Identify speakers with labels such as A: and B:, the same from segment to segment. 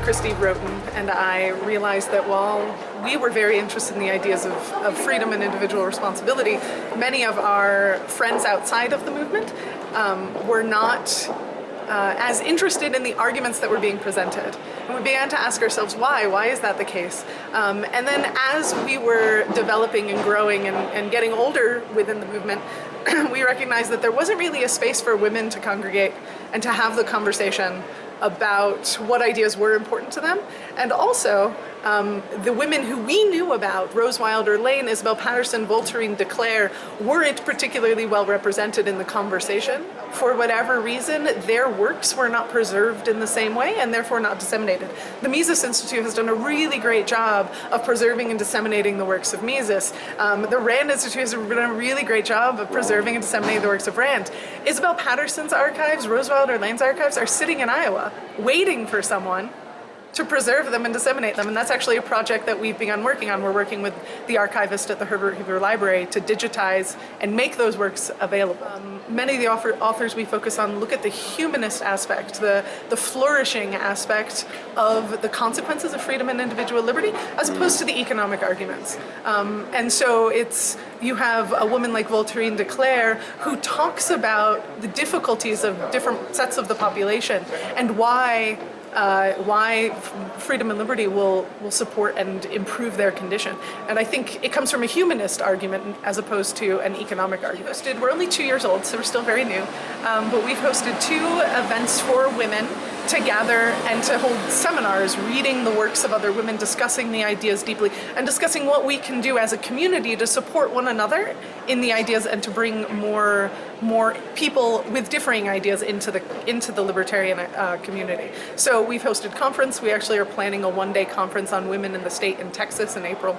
A: Christy Roten and I realized that while we were very interested in the ideas of freedom and individual responsibility, many of our friends outside of the movement were not as interested in the arguments that were being presented. And we began to ask ourselves why. Why is that the case? And then as we were developing and growing and getting older within the movement, we recognized that there wasn't really a space for women to congregate and to have the conversation about what ideas were important to them. And also, the women who we knew about, Rose Wilder Lane, Isabel Patterson, Voltairine de Cleyre, weren't particularly well represented in the conversation. For whatever reason, their works were not preserved in the same way and therefore not disseminated. The Mises Institute has done a really great job of preserving and disseminating the works of Mises. The Rand Institute has done a really great job of preserving and disseminating the works of Rand. Isabel Patterson's archives, Rose Wilder Lane's archives are sitting in Iowa, waiting for someone to preserve them and disseminate them. And that's actually a project that we've begun working on. We're working with the archivist at the Herbert Hoover Library to digitize and make those works available. Many of the authors we focus on look at the humanist aspect, the flourishing aspect of the consequences of freedom and individual liberty, as opposed to the economic arguments. And so you have a woman like Voltairine de Cleyre who talks about the difficulties of different sets of the population and why freedom and liberty will support and improve their condition. And I think it comes from a humanist argument as opposed to an economic argument. We're only 2 years old, so we're still very new, but we've hosted 2 events for women to gather and to hold seminars, reading the works of other women, discussing the ideas deeply, and discussing what we can do as a community to support one another in the ideas and to bring more people with differing ideas into the libertarian community. So we've hosted conference. We actually are planning a one-day conference on women in the state in Texas in April.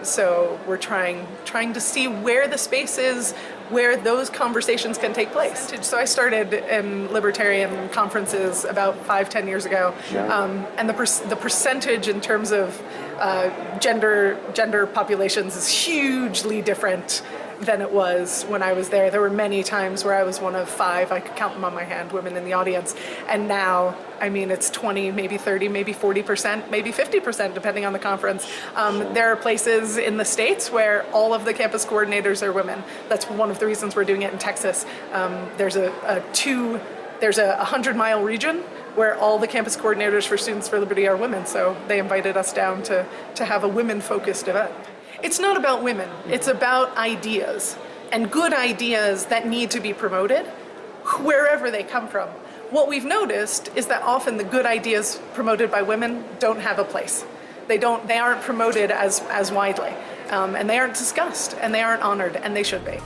A: So we're trying to see where the space is, where those conversations can take place. So I started in libertarian conferences about 5-10 years ago, and the percentage in terms of gender populations is hugely different than it was when I was there. There were many times where I was one of 5, I could count them on my hand, women in the audience. And now, I mean, it's 20, maybe 30, maybe 40%, maybe 50%, depending on the conference. There are places in the States where all of the campus coordinators are women. That's one of the reasons we're doing it in Texas. There's a 100-mile region where all the campus coordinators for Students for Liberty are women. So they invited us down to have a women-focused event. It's not about women, it's about ideas, and good ideas that need to be promoted wherever they come from. What we've noticed is that often the good ideas promoted by women don't have a place. They aren't promoted as widely, and they aren't discussed, and they aren't honored, and they should be.